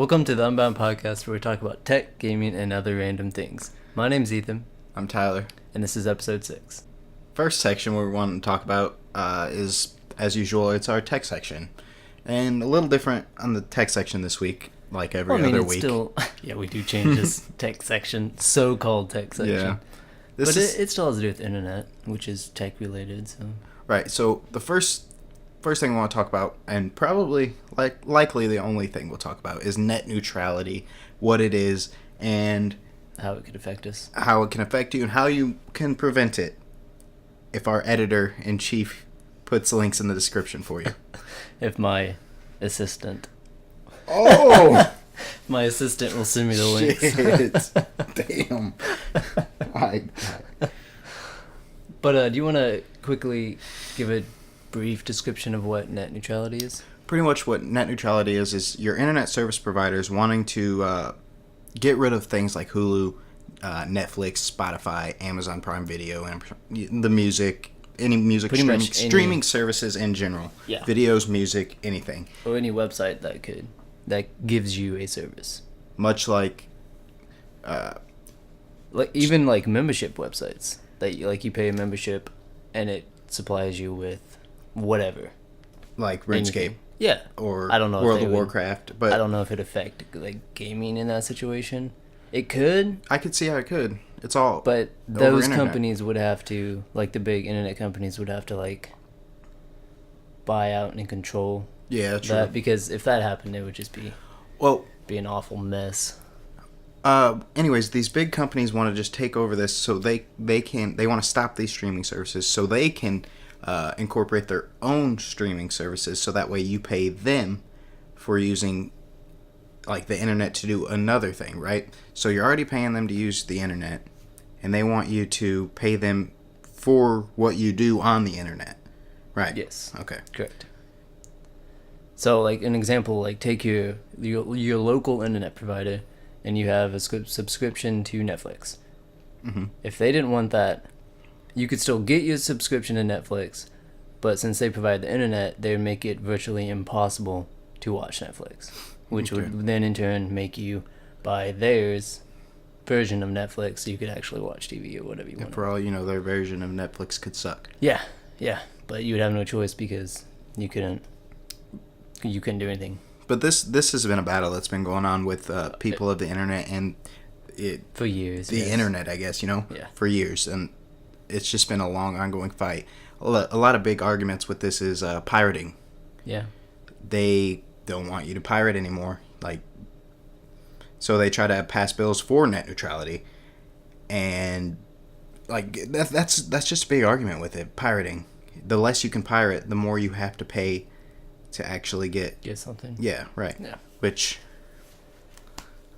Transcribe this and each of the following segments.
Welcome to the Unbound podcast where we talk about tech, gaming, and other random things. My name's Ethan. I'm Tyler. And this is episode 6. First section we want to talk about is, as usual, it's our tech section. And a little different on the tech section this week, like every other week. Still, yeah, we do change this tech section, so-called tech section. Yeah. It still has to do with internet, which is tech-related. So. Right, so the first thing I want to talk about, and probably likely the only thing we'll talk about, is net neutrality, what it is, and how it could affect us. How it can affect you, and how you can prevent it if our editor-in-chief puts links in the description for you. If my assistant... Oh! My assistant will send me the links. Damn. My God. But do you want to quickly give a brief description of what net neutrality is? Pretty much what net neutrality is your internet service providers wanting to get rid of things like Hulu, Netflix, Spotify, Amazon Prime Video, and the music, any music streaming services in general. Yeah. Videos, music, anything. Or any website that gives you a service. Much like even like membership websites that you pay a membership and it supplies you with whatever. Like RuneScape. Yeah. Or I don't know World of Warcraft. But I don't know if it affect like gaming in that situation. It could. I could see how it could. It's all. But those companies would have to, like the big internet companies would have to like buy out and control. Yeah, true. That, because if that happened, it would just be an awful mess. Anyways, these big companies want to just take over this, so they want to stop these streaming services, so they can incorporate their own streaming services, so that way you pay them for using like the internet to do another thing, right? So you're already paying them to use the internet, and they want you to pay them for what you do on the internet, right? Yes. Okay. Correct. So, like, an example, like, take your local internet provider, and you have a subscription to Netflix. Mm-hmm. If they didn't want that, you could still get your subscription to Netflix, but since they provide the internet, they would make it virtually impossible to watch Netflix, which would then, in turn, make you buy theirs version of Netflix so you could actually watch TV or whatever you want. For all you know, their version of Netflix could suck. Yeah, but you would have no choice because you couldn't do anything. But this has been a battle that's been going on with people of the internet and for years. The internet, I guess, for years, and it's just been a long, ongoing fight. A lot of big arguments with this is pirating. Yeah, they don't want you to pirate anymore, so they try to pass bills for net neutrality, and that's just a big argument with it. Pirating, the less you can pirate, the more you have to pay to actually get something. Yeah, right. Yeah. Which,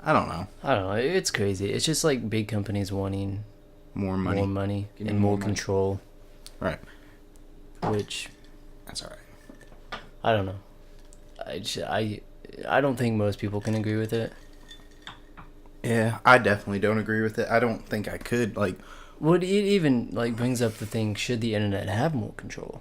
I don't know. It's crazy. It's just like big companies wanting more money and more control. Right. Which, that's all right. I don't know. I don't think most people can agree with it. Yeah, I definitely don't agree with it. I don't think I could. It even brings up the thing: should the internet have more control?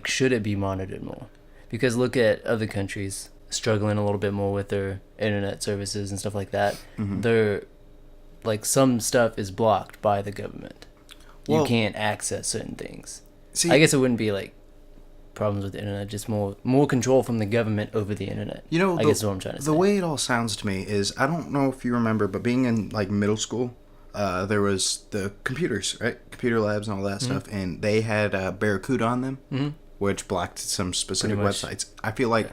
Should it be monitored more? Because look at other countries struggling a little bit more with their internet services and stuff like that. Mm-hmm. They're some stuff is blocked by the government. You can't access certain things. I guess it wouldn't be problems with the internet, just more control from the government over the internet. I guess that's what I'm trying to say. The way it all sounds to me is, I don't know if you remember, but being in middle school, there was the computers, right? Computer labs and all that stuff, and they had Barracuda on them, which blocked some specific websites. I feel like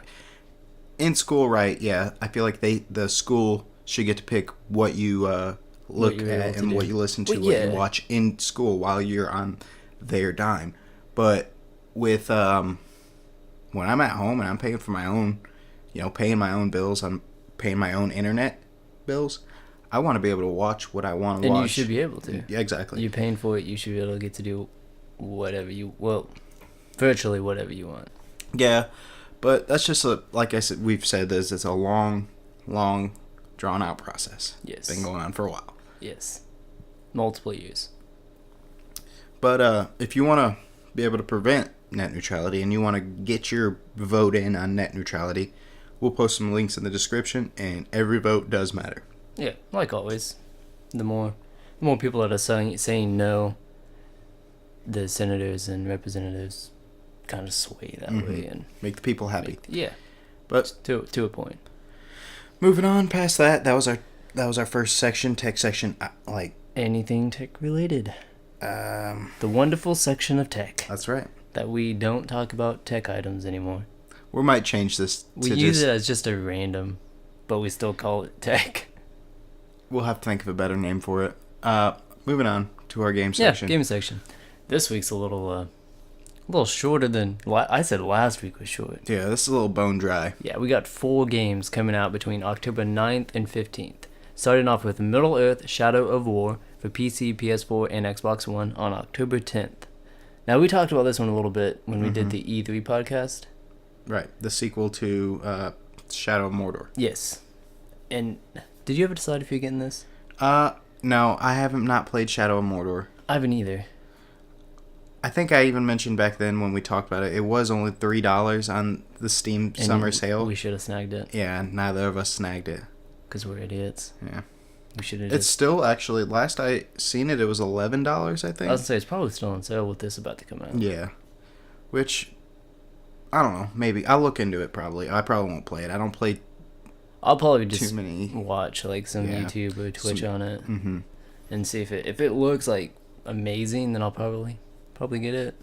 in school, right? Yeah, I feel like the school should get to pick what you look at and what you listen to, what you watch in school while you're on their dime. But with when I'm at home and I'm paying for my own, paying my own bills, I'm paying my own internet bills. I want to be able to watch what I want to watch. And you should be able to. Yeah, exactly. You're paying for it, you should be able to get to do virtually whatever you want. Yeah, but that's just, like I said, we've said this, it's a long, drawn out process. Yes. It's been going on for a while. Yes. Multiple years. But if you want to be able to prevent net neutrality and you want to get your vote in on net neutrality, We'll post some links in the description, and every vote does matter. Yeah, like always. The more people that are saying no, the senators and representatives kind of sway that way and make the people happy. But to a point. Moving on past that, that was our first section, tech section. Like anything tech related. The wonderful section of tech. That's right. That we don't talk about tech items anymore. We might change this. We use it as just a random, but we still call it tech. We'll have to think of a better name for it. Moving on to our game section. Yeah, game section. This week's a little shorter than I said last week was short. Yeah, this is a little bone dry. Yeah, we got 4 games coming out between October 9th and 15th. Starting off with Middle-earth: Shadow of War for PC, PS4, and Xbox One on October 10th. Now, we talked about this one a little bit when we did the E3 podcast. Right, the sequel to Shadow of Mordor. Yes. And did you ever decide if you're getting this? No, I haven't not played Shadow of Mordor. I haven't either. I think I even mentioned back then when we talked about it, it was only $3 on the Steam summer sale. We should have snagged it. Yeah, neither of us snagged it. Because we're idiots. Yeah. We should have. It's still actually, last I seen it, it was $11, I think. I was going to say, it's probably still on sale with this about to come out. Yeah. Which, I don't know, maybe. I'll look into it probably. I probably won't play it. I don't play I'll probably just watch like some YouTube or Twitch on it and see if it looks like amazing, then I'll probably get it.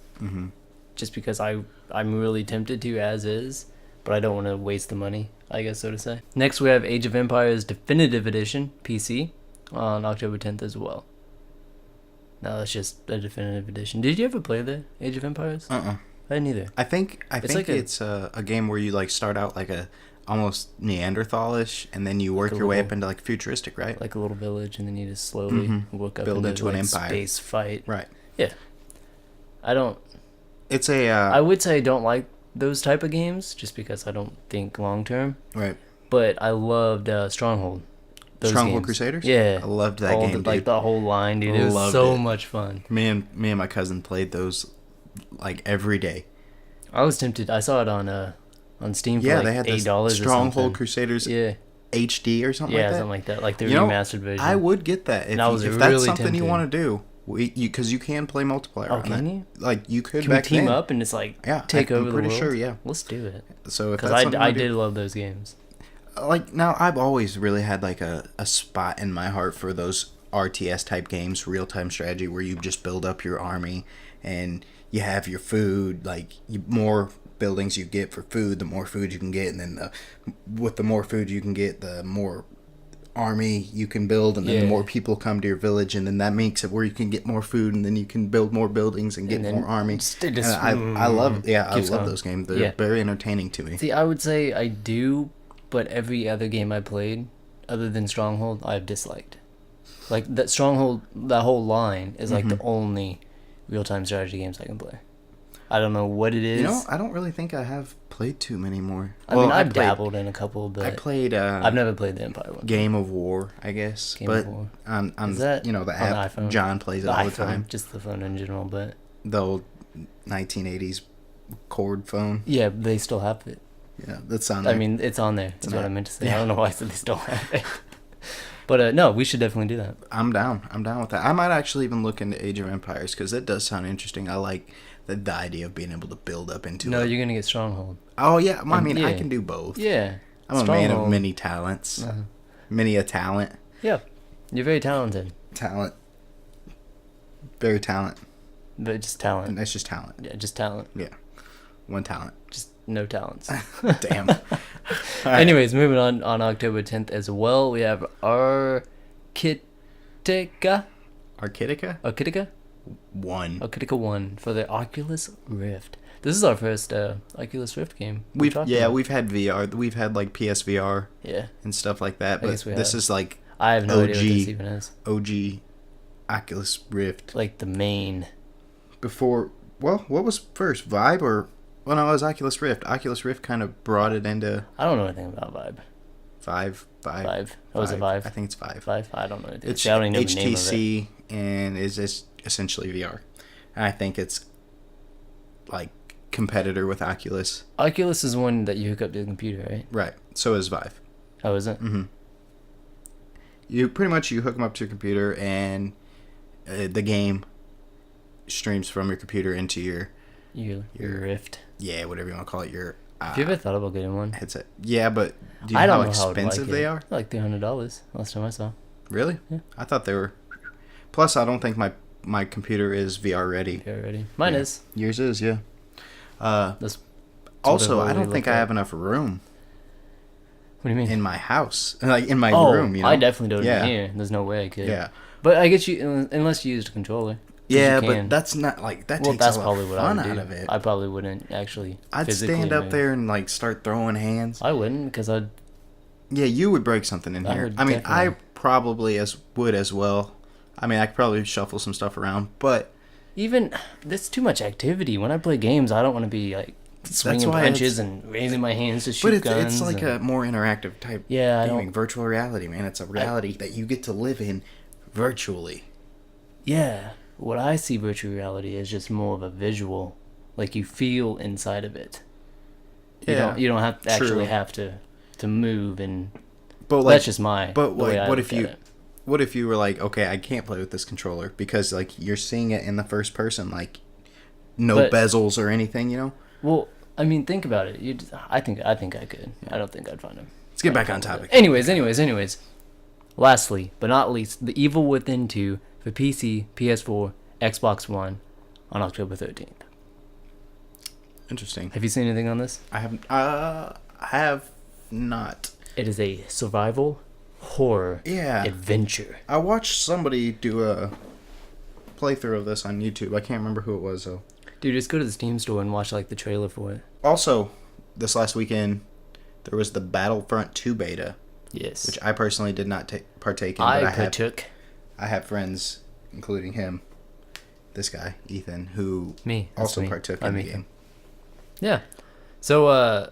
Just because I'm really tempted to as is, but I don't want to waste the money, I guess so to say. Next we have Age of Empires Definitive Edition PC on October 10th as well. No, that's just a definitive edition. Did you ever play the Age of Empires? I didn't either. I think it's a game where you like start out like a almost Neanderthalish, and then you work your way up into like futuristic, right? Like a little village, and then you just slowly work up build into like an empire. Space fight. Right. Yeah. I don't. It's a. I would say I don't like those type of games just because I don't think long term. Right. But I loved Stronghold. Stronghold Crusaders. Yeah. I loved that game, dude. Like the whole line, dude. It was so much fun. Me and my cousin played those like every day. I was tempted. I saw it on Steam for like they had $8 Stronghold Crusaders HD or something like that. Yeah, something like that. Like the remastered version. I would get that if that's really something tempted. you want to do. Because you can play multiplayer. Oh, can you? Like you could. Can we team up and just like take over the world? I'm pretty sure. Yeah. Let's do it. So because I did love those games. Like now, I've always really had like a spot in my heart for those RTS type games, real time strategy, where you just build up your army and you have your food. Like more buildings you get for food, the more food you can get, and then with the more food you can get, the more army you can build, and then the more people come to your village, and then that makes it where you can get more food, and then you can build more buildings and get more army. I love those games. They're very entertaining to me. See, I would say I do, but every other game I played other than Stronghold I've disliked. Like that Stronghold, that whole line is like the only real-time strategy games I can play. I don't know what it is. You know, I don't really think I have played too many more. I mean, I've dabbled in a couple, but I played. I've never played the Empire one. Game of War, I guess. Game of War. On is that the app, iPhone? John plays it all the time. Just the phone in general, but the old 1980s cord phone. Yeah, they still have it. Yeah, that's on there. I mean, it's on there. That's what I meant to say. Yeah. I don't know why I said they still have it. But no, we should definitely do that. I'm down with that. I might actually even look into Age of Empires because it does sound interesting. I like the idea of being able to build up into. No, you're gonna get Stronghold. Oh yeah, I mean I can do both. Yeah, I'm a man of many talents. Many a talent. Yeah, you're very talented. Very talent. But just talent. And that's just talent. Yeah, just talent. Yeah, one talent. Just no talents. Damn. Right. Anyways, moving on October 10th as well, we have Arkitica 1 for the Oculus Rift. This is our first Oculus Rift game. We've had VR. We've had like PSVR. Yeah. And stuff like that. But this is like I have no idea what this even is. OG Oculus Rift. Like the main. Before, well, what was first, Vive or? Well, no, it was Oculus Rift. Oculus Rift kind of brought it into. I don't know anything about Vive. Vive. Oh, is it Vive? I think it's Vive. I don't know anything. It's I don't even know HTC the name of it. and is essentially VR. And I think it's like competitor with Oculus. Oculus is one that you hook up to the computer, right? Right. So is Vive. Oh, is it? Mm-hmm. You hook them up to your computer, and the game streams from your computer into your Rift. Yeah, whatever you want to call it. Your Have you ever thought about getting one? headset. Yeah, but do you I know don't how know how expensive they are? Like $300 last time I saw. Really? Yeah. I thought they were. Plus, I don't think my computer is VR ready. VR ready. Mine is. Yours is, yeah. That's Also, I don't think I have enough room. What do you mean? In my house, like in my room. I definitely don't in here. There's no way I could. Yeah. But I guess unless you used a controller. Yeah, but that's not like that. Takes that's a lot probably of what fun I would out do. of it. I probably wouldn't actually. I'd stand up there and like start throwing hands. I wouldn't, because I'd. Yeah, you would break something in here. I mean, I probably would as well. I mean, I could probably shuffle some stuff around, but even that's too much activity. When I play games, I don't want to be like swinging punches and raising my hands to shoot guns. But it's like a more interactive type. Yeah, gaming. Virtual reality, man. It's a reality that you get to live in virtually. Yeah, what I see virtual reality is just more of a visual, like you feel inside of it. You don't have to actually have to move, and that's just my. But like, what if you were like, okay, I can't play with this controller because like you're seeing it in the first person, like no bezels or anything, you know? Well, I mean, think about it. I think I could. I don't think I'd find him. Let's get back on topic. Anyways. Lastly, but not least, The Evil Within 2 for PC, PS4, Xbox One on October 13th. Interesting. Have you seen anything on this? I have not. It is a survival horror adventure. I watched somebody do a playthrough of this on YouTube. I can't remember who it was though. Dude, just go to the Steam store and watch like the trailer for it. Also, this last weekend there was the Battlefront 2 beta. Yes. Which I personally did not partake in. I partook. I have friends, including him, this guy, Ethan, who partook in the game. Yeah. So,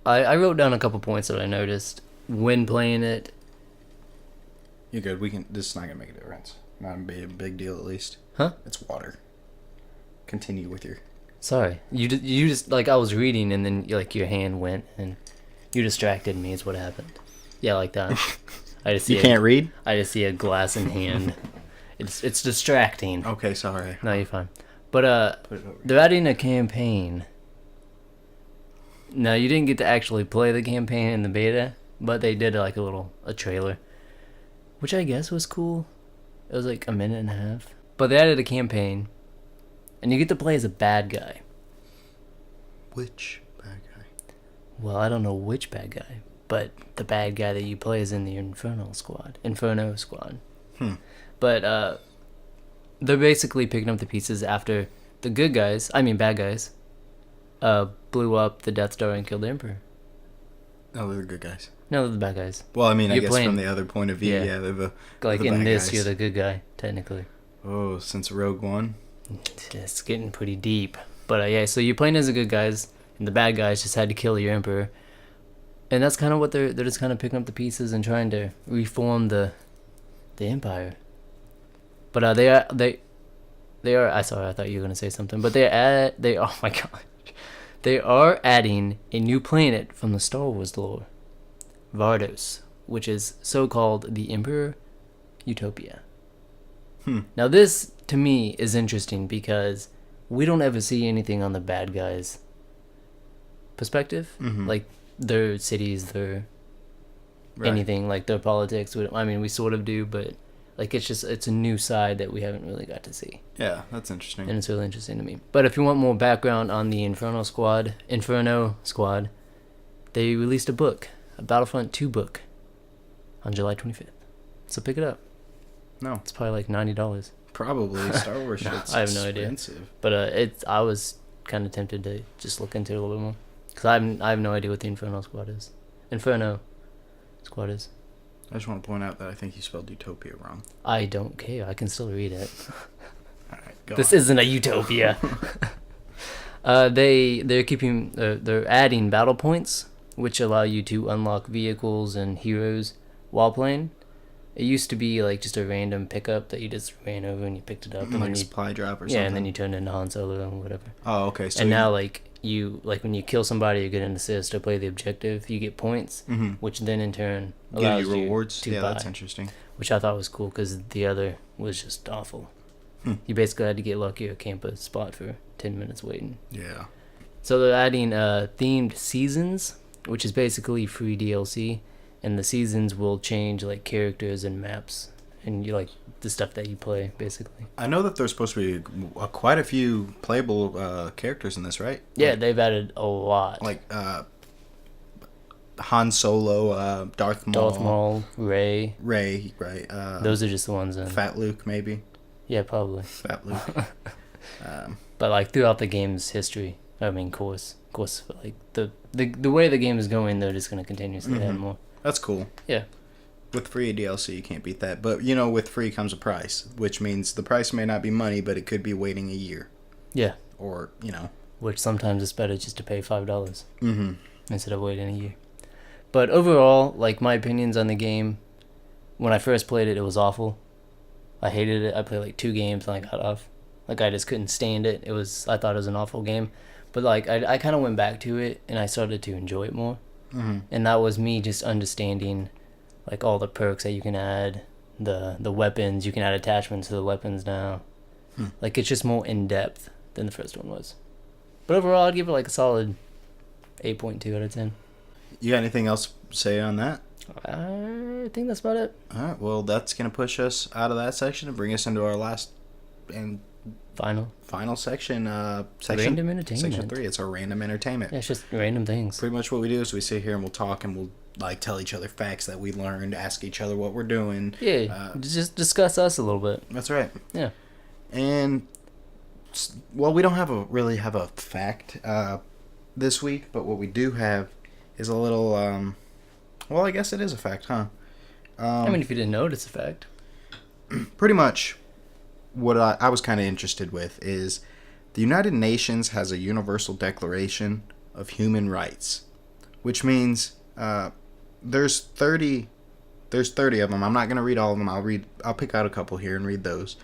I wrote down a couple points that I noticed when playing it. You're good. This is not going to make a difference. Not a big deal, at least. Huh? It's water. Continue with your... Sorry. You just, like, I was reading and then, like, your hand went and you distracted me is what happened. Yeah, like that. I just see you can't read? I just see a glass in hand. It's distracting. Okay, sorry. No, you're fine. But they're adding a campaign. No, you didn't get to actually play the campaign in the beta, but they did like a trailer, which I guess was cool. It was like a minute and a half. But they added a campaign, and you get to play as a bad guy. Which bad guy? Well, I don't know which bad guy. But the bad guy that you play is in the Inferno Squad. But they're basically picking up the pieces after the bad guys, blew up the Death Star and killed the Emperor. Oh, they're the good guys. No, they're the bad guys. Well, I mean, I guess from the other point of view, they're the like the in bad this, guys. you're the good guy technically. Oh, since Rogue One. It's getting pretty deep. But so you're playing as the good guys, and the bad guys just had to kill your Emperor. And that's kind of what they're just kind of picking up the pieces and trying to reform the Empire. But they are. I thought you were gonna say something. But oh my god, they are adding a new planet from the Star Wars lore, Vardos, which is so called the Emperor Utopia. Now this to me is interesting because we don't ever see anything on the bad guys' perspective, like their cities, their anything, like their politics. We sort of do, but like it's a new side that we haven't really got to see. Yeah, that's interesting. And it's really interesting to me. But if you want more background on the Inferno Squad, they released a book, a Battlefront 2 book, on July 25th. So pick it up. No. It's probably like $90. Probably. Star Wars shit's I have no idea. But I was kind of tempted to just look into it a little bit more. Because I have no idea what the Inferno Squad is. I just want to point out that I think you spelled Utopia wrong. I don't care. I can still read it. Alright, this isn't a utopia. They're adding battle points, which allow you to unlock vehicles and heroes while playing. It used to be like just a random pickup that you just ran over and you picked it up, and like then a you, supply drop or something. yeah, and then you turned into Han Solo and whatever. Oh, okay. So and now like you like when you kill somebody or get an assist or play the objective, you get points, which then in turn allows give you rewards. to Yeah, buy, that's interesting. which I thought was cool because the other was just awful. You basically had to get lucky or camp a spot for 10 minutes waiting. Yeah. So they're adding themed seasons, which is basically free DLC, and the seasons will change like characters and maps and you like the stuff that you play basically. I know that there's supposed to be quite a few playable characters in this, right? Yeah, they've added a lot. Like Han Solo, Darth Maul, Rey, right? those are just the ones in. Fat Luke, maybe. Yeah, probably. Fat Luke. But like throughout the game's history, course, like the way the game is going, they're just gonna continuously add more. That's cool. Yeah. With free DLC, you can't beat that. But, with free comes a price, which means the price may not be money, but it could be waiting a year. Yeah. Or, Which sometimes it's better just to pay $5 instead of waiting a year. But overall, like, my opinions on the game, when I first played it, it was awful. I hated it. I played, like, 2 games and I got off. Like, I just couldn't stand it. I thought it was an awful game. But, like, I kind of went back to it and I started to enjoy it more. And that was me just understanding like all the perks that you can add, the weapons, you can add attachments to the weapons now. Like it's just more in depth than the first one was. But overall I'd give it like a solid 8.2 out of 10. You got anything else to say on that? I think that's about it. Alright, well that's gonna push us out of that section and bring us into our last and final section. Random entertainment. Section 3. It's our random entertainment. Yeah, it's just random things. Pretty much what we do is we sit here and we'll talk and we'll like tell each other facts that we learned, ask each other what we're doing. Yeah, just discuss us a little bit. That's right. Yeah. And well, we don't really have a fact this week, but what we do have is a little well, I guess it is a fact, huh? I mean, if you didn't know it, it's a fact. Pretty much what I was kind of interested with is the United Nations has a Universal Declaration of Human Rights, which means there's 30 of them. I'm not going to read all of them. I'll pick out a couple here and read those.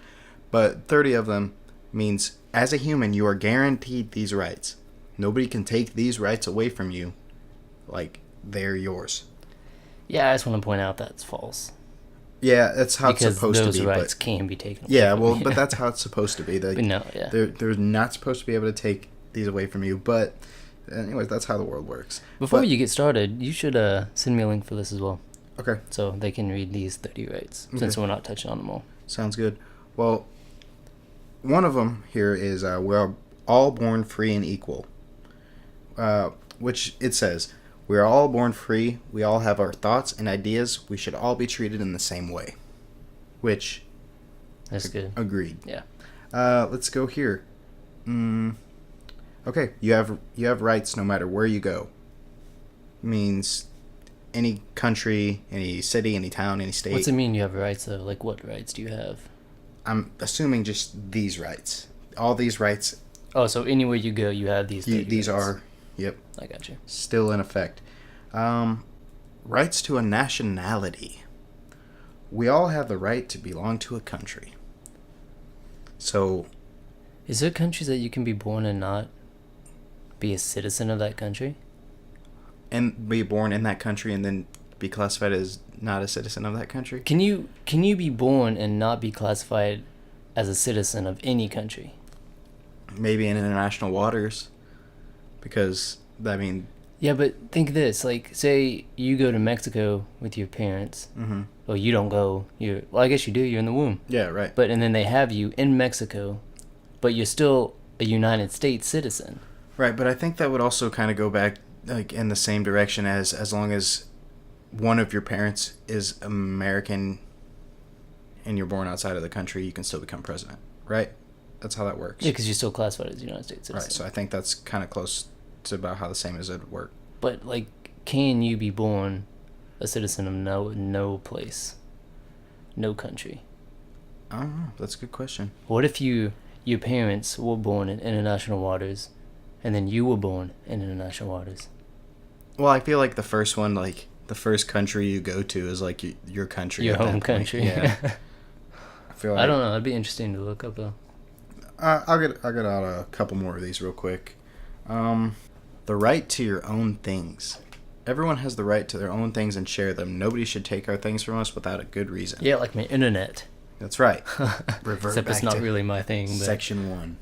But 30 of them means as a human you are guaranteed these rights. Nobody can take these rights away from you. Like they're yours. Yeah, I just want to point out that's false. Yeah, that's how it's supposed to be. Because those rights can be taken away. Yeah, from well, you. but that's how it's supposed to be. But no, yeah. They're not supposed to be able to take these away from you. But anyways, that's how the world works. Before you get started, you should send me a link for this as well. Okay. So they can read these 30 rights, since we're not touching on them all. Sounds good. Well, one of them here is we're all born free and equal. Which it says, we are all born free. We all have our thoughts and ideas. We should all be treated in the same way. Which... That's good. Agreed. Yeah. Let's go here. Okay, you have rights no matter where you go. Means any country, any city, any town, any state. What's it mean you have rights though? Like what rights do you have? I'm assuming just these rights. All these rights. Oh, so anywhere you go, you have these. These rights. are. Yep. I got you. Still in effect. Rights to a nationality. We all have the right to belong to a country. So. Is there countries that you can be born and not be a citizen of that country? And be born in that country and then be classified as not a citizen of that country? Can you be born and not be classified as a citizen of any country? Maybe in international waters. Because, I mean... Yeah, but think of this. Like, say you go to Mexico with your parents. Mm-hmm. Well, you don't go. Well, I guess you do. You're in the womb. Yeah, right. And then they have you in Mexico, but you're still a United States citizen. Right, but I think that would also kind of go back like in the same direction as long as one of your parents is American and you're born outside of the country, you can still become president, right? That's how that works. Yeah, because you're still classified as a United States citizen. Right, so I think that's kind of close to about how the same as it would work. But, like, can you be born a citizen of no place, no country? I don't know. That's a good question. What if your parents were born in international waters, and then you were born in international waters? Well, I feel like the first one, like, the first country you go to is like your country. Your at that home point. country. Yeah. I feel like I don't know. It'd be interesting to look up though. I'll get out a couple more of these real quick. The right to your own things. Everyone has the right to their own things and share them. Nobody should take our things from us without a good reason. Yeah, like my internet. That's right. Revert Except back it's not to really my thing. But... Section 1.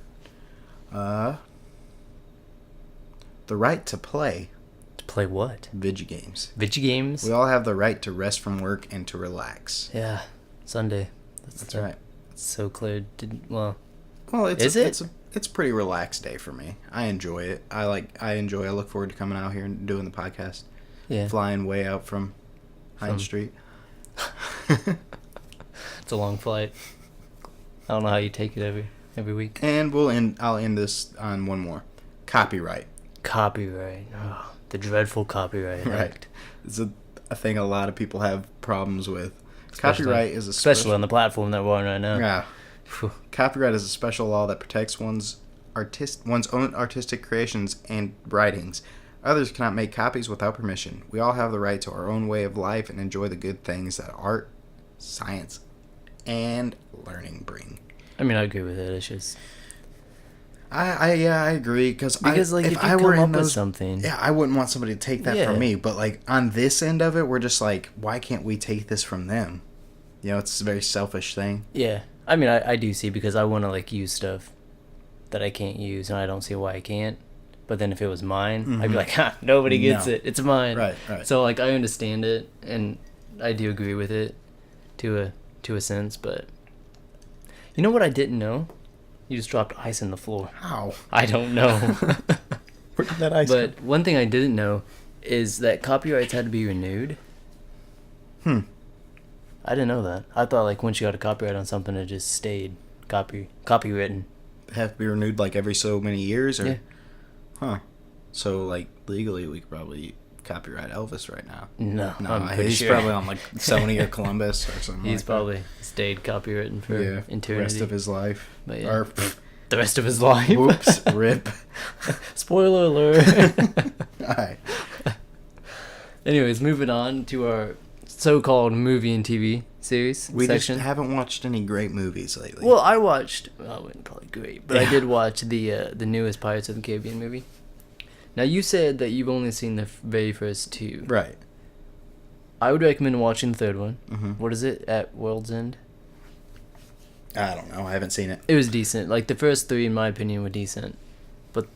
The right to play. To play what? Video games. Video games? We all have the right to rest from work and to relax. Yeah, Sunday. That's right. It's so clear. Well, it's a pretty relaxed day for me. I enjoy it. I look forward to coming out here and doing the podcast. Yeah. Flying way out from Hines Street. It's a long flight. I don't know how you take it every week. And I'll end this on one more. Copyright. Copyright. Oh, the dreadful copyright. Right. It's a thing a lot of people have problems with. Copyright is especially on the platform that we're on right now. Yeah. Copyright is a special law that protects one's own artistic creations and writings. Others cannot make copies without permission. We all have the right to our own way of life and enjoy the good things that art, science, and learning bring. I mean, I agree with it. It's just... I agree because like if I were up with something, yeah, I wouldn't want somebody to take that from me. But like on this end of it, we're just like, why can't we take this from them? You know, it's a very selfish thing. Yeah, I mean, I do see because I want to like use stuff that I can't use, and I don't see why I can't. But then if it was mine, I'd be like, ha, nobody gets it. It's mine. Right. So like I understand it, and I do agree with it to a sense. But you know what I didn't know? You just dropped ice in the floor. How? I don't know. Where did that ice go? But one thing I didn't know is that copyrights had to be renewed. I didn't know that. I thought like once you got a copyright on something, it just stayed copywritten. Have to be renewed like every so many years, or? Yeah. Huh. So like legally, we could probably copyright Elvis right now. No, he's probably on like Sony or Columbus or something. He's probably stayed copywritten for eternity. The rest of his life. But yeah. Or, the rest of his life. Whoops, rip. Spoiler alert. Alright. Anyways, moving on to our so-called movie and TV series We section. just haven't watched any great movies lately. Well, I watched... Well, it wasn't probably great, but I did watch the newest Pirates of the Caribbean movie. Now, you said that you've only seen the very first two. Right. I would recommend watching the third one. Mm-hmm. What is it? At World's End? I don't know. I haven't seen it. It was decent. Like, the first three, in my opinion, were decent. But,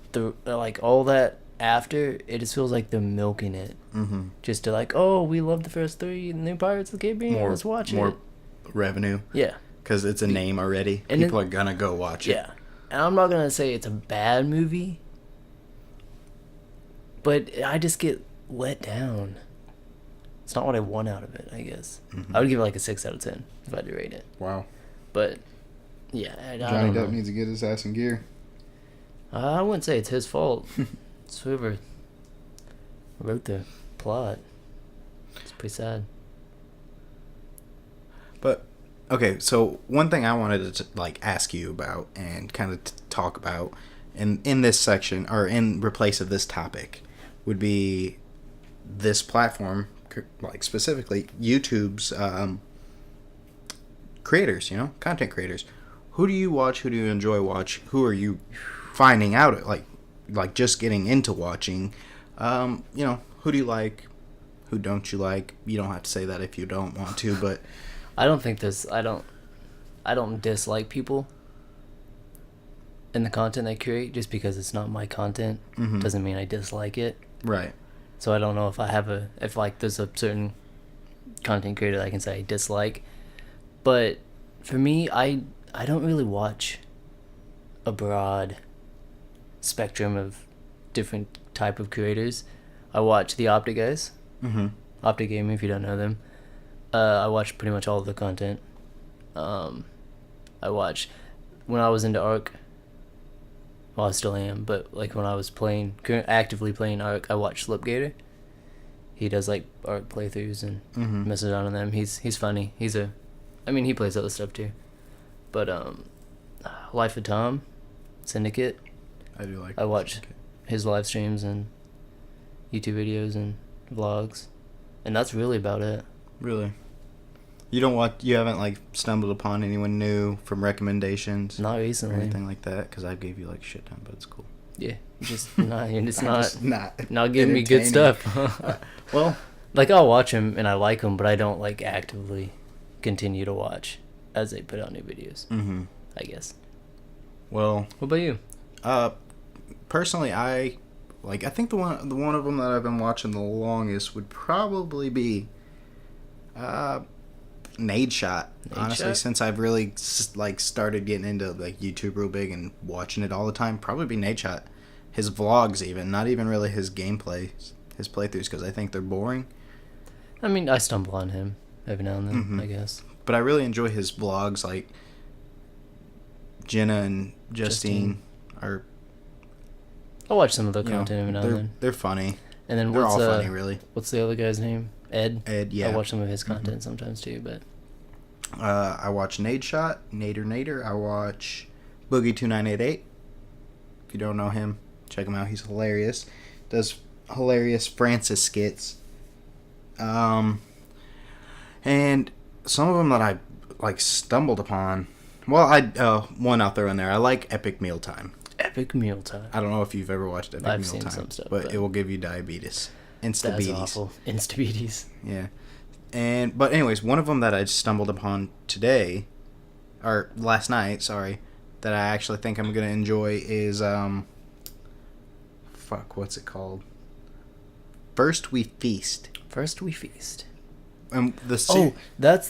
all that after, it just feels like they're milking it. Mm-hmm. Just to, we love the first three new Pirates of the Caribbean. Let's watch it. More revenue. Yeah. Because it's a name already. And people are going to go watch it. Yeah. And I'm not going to say it's a bad movie. But I just get let down. It's not what I want out of it, I guess. Mm-hmm. I would give it a 6 out of 10 if I had to rate it. Wow. But, yeah, I Johnny don't know. Depp needs to get his ass in gear. I wouldn't say it's his fault. It's whoever wrote the plot. It's pretty sad. But, okay, so one thing I wanted to ask you about and kind of talk about in this section, or in replace of this topic, would be this platform, specifically YouTube's creators, content creators. Who do you watch? Who do you enjoy watch? Who are you finding out, just getting into watching? Who do you like? Who don't you like? You don't have to say that if you don't want to, but... I don't dislike people in the content they create just because it's not my content. Mm-hmm. Doesn't mean I dislike it. Right. So I don't know if there's a certain content creator that I can say I dislike. But for me, I don't really watch a broad spectrum of different type of creators. I watch the Optic guys. Mm-hmm. Optic Gaming, if you don't know them. I watch pretty much all of the content. I watch when I was into Ark. Well, I still am, but when I was actively playing Ark, I watched Slipgator. He does Ark playthroughs and messes around on them. He's funny. He plays other stuff too. But Life of Tom, Syndicate. I watch his live streams and YouTube videos and vlogs. And that's really about it. Really? You haven't, like, stumbled upon anyone new from recommendations? Not recently. Or anything like that? Because I gave you, like, shit ton, but it's cool. Yeah. Just not, it's not giving me good entertaining. stuff. Well, like, I'll watch them and I like them, but I don't, like, actively continue to watch as they put out new videos. mm-hmm. I guess. Well, What about you? personally, I think the one of them that I've been watching the longest would probably be Nade Shot. Honestly, since I've really started getting into like YouTube real big and watching it all the time, probably be Nade Shot. His vlogs, even not even really his gameplays, his playthroughs, because I think they're boring. I mean, I stumble on him every now and then, Mm-hmm. I guess. But I really enjoy his vlogs, like Jenna and Justine are. I'll watch some of the content every now and then. They're funny. And then They're all funny, really. What's the other guy's name? Ed, yeah. I watch some of his content sometimes too, but I watch Nade Shot, Nader. I watch Boogie2988. If you don't know him, check him out. He's hilarious. Does hilarious Francis skits. And some of them that I like stumbled upon. Well, one I'll throw in there. I like Epic Mealtime. Epic Mealtime. I don't know if you've ever watched Epic I've Mealtime, seen some stuff, but it will give you diabetes. That's Instabetes. awful. Instabetes. Yeah. But anyways, one of them that I stumbled upon today, or last night, sorry, that I actually think I'm gonna enjoy is what's it called? First We Feast. First We Feast. And that's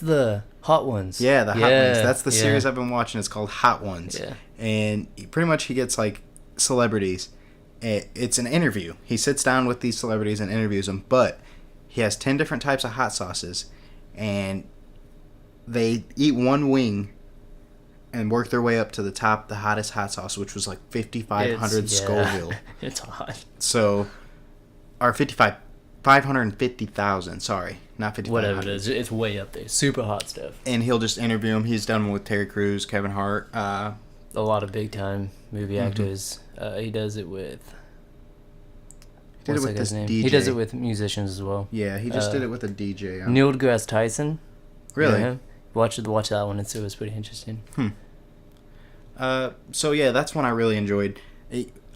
the Hot Ones. Yeah, the Hot Ones. That's the series I've been watching. It's called Hot Ones. Yeah. And pretty much he gets like celebrities. It's an interview. He sits down with these celebrities and interviews them, but he has 10 different types of hot sauces, and they eat one wing and work their way up to the top, the hottest hot sauce, which was like 5,500 Scoville. It's hot. So, or 550,000, sorry. Not 5,500. Whatever it is, it's way up there. Super hot stuff. And he'll just interview him. He's done with Terry Crews, Kevin Hart. A lot of big time movie actors. He does it with. He did it with this name? DJ. He does it with musicians as well. Yeah, he just did it with a DJ. Neil deGrasse Tyson. Really? Yeah. Watch that one. It was pretty interesting. So yeah, that's one I really enjoyed.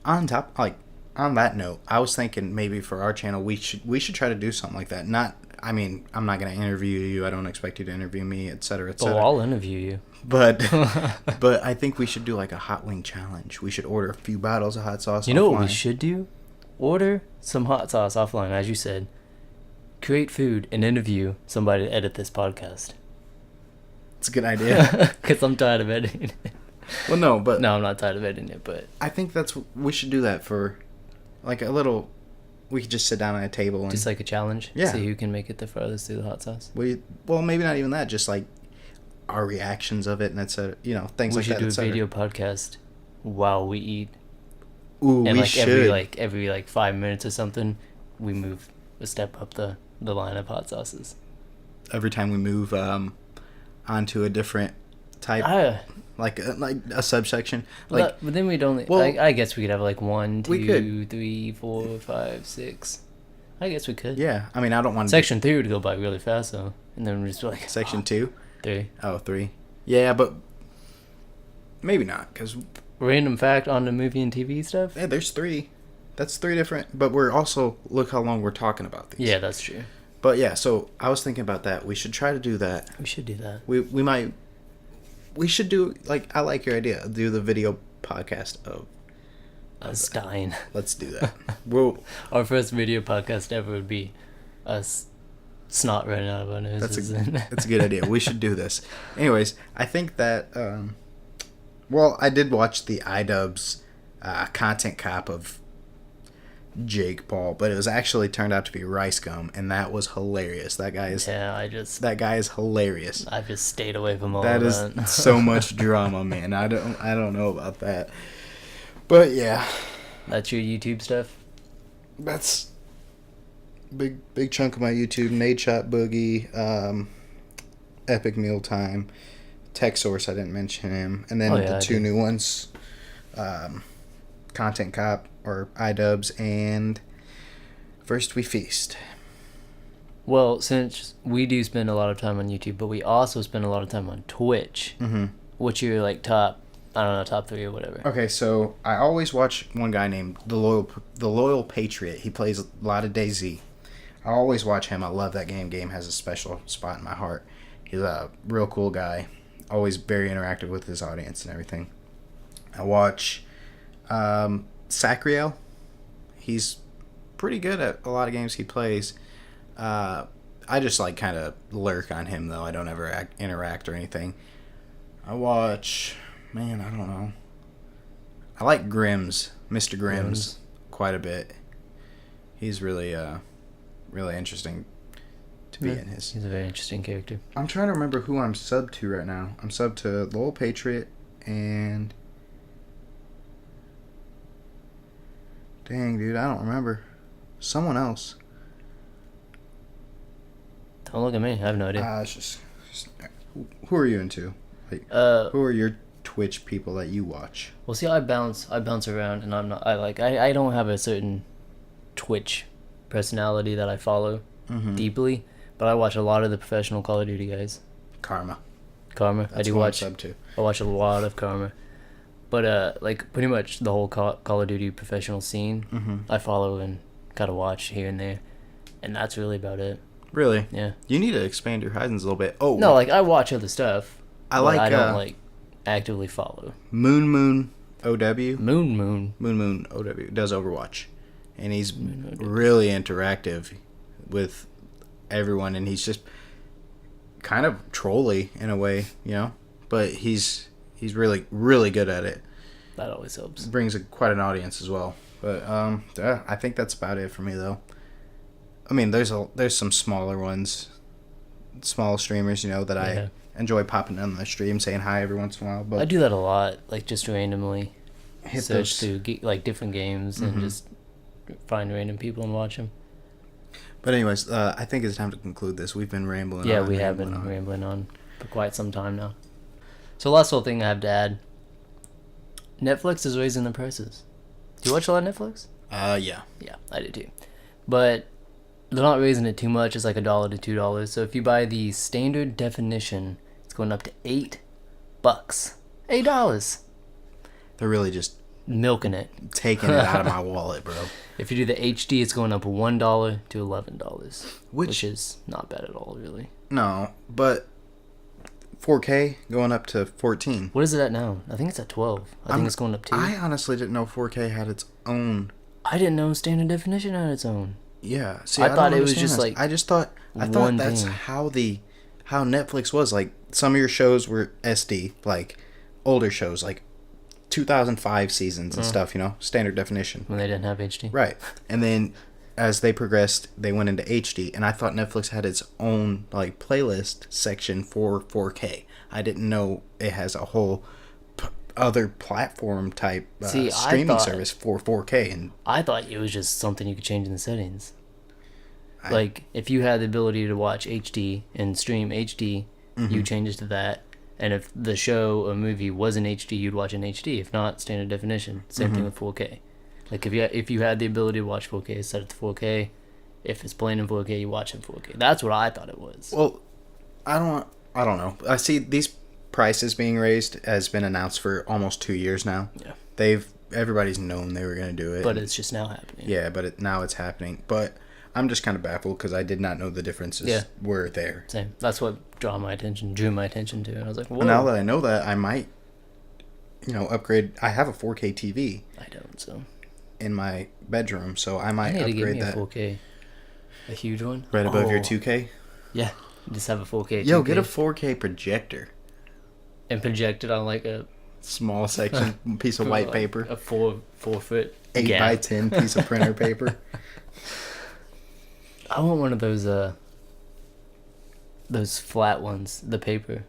On that note, I was thinking maybe for our channel we should try to do something like that. I mean, I'm not gonna interview you. I don't expect you to interview me, etc., etc. Oh, I'll interview you. But I think we should do like a hot wing challenge. We should order a few bottles of hot sauce. You know what we should do? Order some hot sauce offline, as you said. Create food and interview somebody to edit this podcast. It's a good idea. Because I'm tired of editing it. Well, no, but No, I'm not tired of editing it, but I think we should do that for like a little. We could just sit down at a table and just like a challenge. Yeah. See who can make it the farthest through the hot sauce. Well, maybe not even that. Just like our reactions of it, and etc. Things like that. We should do a video podcast while we eat. Ooh, And we like should. every 5 minutes or something, we move a step up the line of hot sauces. Every time we move onto a different type, like a subsection. But then we'd only. Well, I guess we could have like 1, we 2, 3, 4, 5, 6. I guess we could. Yeah, I mean, I don't want Section 3 would go by really fast though, and then we're just like Section 2. 3. Oh, 3. Yeah, but maybe not because Random fact on the movie and TV stuff. yeah, there's 3. That's 3 different. But we're also look how long we're talking about these. Yeah, that's true. But yeah, so I was thinking about that. We should try to do that. We should do that. We should do I like your idea. Do the video podcast of Us dying. Let's do that. Our first video podcast ever would be us snot running out of our noses. That's a good idea. We should do this. Anyways, I think that I did watch the iDubbbz content cop of Jake Paul, but it was actually turned out to be Rice Gum, and that was hilarious. That guy is hilarious. I just stayed away from all that of is that. so much drama, man. I don't know about that, but yeah, that's your YouTube stuff. That's big chunk of my YouTube. Nade Shot Boogie, Epic Mealtime, Tech Source. I didn't mention him, and then the 2 new ones, Content Cop or iDubbbz and First We Feast. Well, since we do spend a lot of time on YouTube, but we also spend a lot of time on Twitch. Mm-hmm. What's your like top? I don't know, top 3 or whatever. Okay, so I always watch one guy named the Loyal Patriot. He plays a lot of DayZ. I always watch him. I love that game. Game has a special spot in my heart. He's a real cool guy. Always very interactive with his audience and everything. I watch Sacriel. He's pretty good at a lot of games he plays. I just like kind of lurk on him though. I don't ever interact or anything. I watch, man, I don't know. I like Grimm's, Mr. Grimm's, quite a bit. He's really really interesting to be in his. He's a very interesting character. I'm trying to remember who I'm subbed to right now. I'm subbed to Lowell Patriot and dang, dude, I don't remember. Someone else. Don't look at me. I have no idea. It's just who are you into? Like, who are your Twitch people that you watch? Well, see, I bounce around, and I'm not. I don't have a certain Twitch personality that I follow deeply, but I watch a lot of the professional Call of Duty guys. Karma. That's I do watch. I'm sub to. I watch a lot of Karma, but like pretty much the whole Call of Duty professional scene, I follow and gotta watch here and there, and that's really about it. Really? Yeah. You need to expand your horizons a little bit. Oh. No, like I watch other stuff. I don't like actively follow. Moon OW. Moon OW does Overwatch, and he's really interactive with everyone, and he's just kind of trolly in a way, you know. But he's really good at it. That always helps. Brings quite an audience as well. But yeah, I think that's about it for me though. I mean, there's some smaller ones, small streamers, you know, that I enjoy popping on the stream, saying hi every once in a while. But I do that a lot, like just randomly search through like different games and just find random people and watch them. But anyways, I think it's time to conclude this. We've been rambling. Yeah, we have been rambling on for quite some time now. So last little thing I have to add: Netflix is raising the prices. Do you watch a lot of Netflix? Yeah. Yeah, I do too. But they're not raising it too much. It's like $1 to $2. So if you buy the standard definition, it's going up to $8. $8. They're really just milking it, taking it out of my wallet, bro. If you do the HD, it's going up $1 to $11, which is not bad at all, really. No, but 4K going up to 14. What is it at now? I think it's at 12. I think it's going up 2. I honestly didn't know 4K had its own. I didn't know standard definition had its own. Yeah, see, I thought it was just like I thought that's how Netflix was. Like some of your shows were SD, like older shows, like 2005 seasons and stuff. You know, standard definition. When they didn't have HD. Right, and then as they progressed, they went into HD, and I thought Netflix had its own like playlist section for 4K. I didn't know it has a whole other platform type streaming service for 4K, and I thought it was just something you could change in the settings. Like if you had the ability to watch HD and stream HD, you change it to that, and if the show or movie was in HD, you'd watch in HD. If not, standard definition. Same thing with 4K. Like if you had the ability to watch 4K, set it to 4K. If it's playing in 4K, you watch in 4K. That's what I thought it was. Well, I don't know. I see these prices being raised has been announced for almost 2 years now. Yeah. Everybody's known they were going to do it. But it's just now happening. Yeah, but now it's happening. But I'm just kind of baffled because I did not know the differences were there. Same. That's what drew my attention to it. And I was like, whoa. Now that I know that, I might, upgrade. I have a 4K TV. I don't, so. In my bedroom, so I might upgrade to get me that. A 4K. A huge one. Right above your 2K? Yeah. Just have a 4K. Yo, get a 4K projector. And project it on like a small section piece of white paper. A 4 foot 8 by 10 piece of printer paper. I want one of those flat ones, the paper.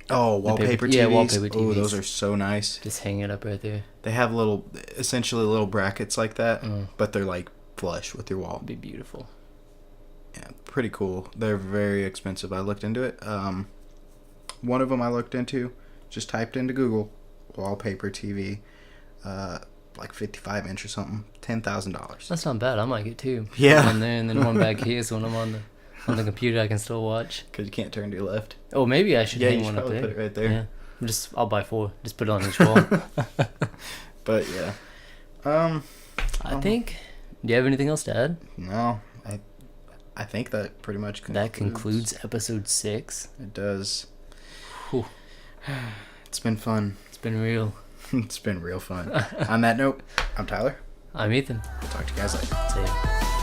Oh, wallpaper TVs? Yeah, wallpaper TVs. Oh, those are so nice. Just hang it up right there. They have essentially little brackets like that, but they're like flush with your wall. It'd be beautiful. Yeah, pretty cool. They're very expensive. I looked into it. One of them I looked into, just typed into Google, wallpaper TV, like 55-inch or something, $10,000. That's not bad. I might get 2. Yeah. One there and then one back here, so when I'm on On the computer, I can still watch. Because you can't turn to your left. Oh, maybe I should Yeah, hang you one should up probably there. put it right there. Yeah. I'll buy 4. Just put it on each wall. But yeah. I think. Do you have anything else to add? No. I think that pretty much concludes. That concludes episode 6. It does. Whew. It's been fun. It's been real. It's been real fun. On that note, I'm Tyler. I'm Ethan. Talk to you guys later. See ya.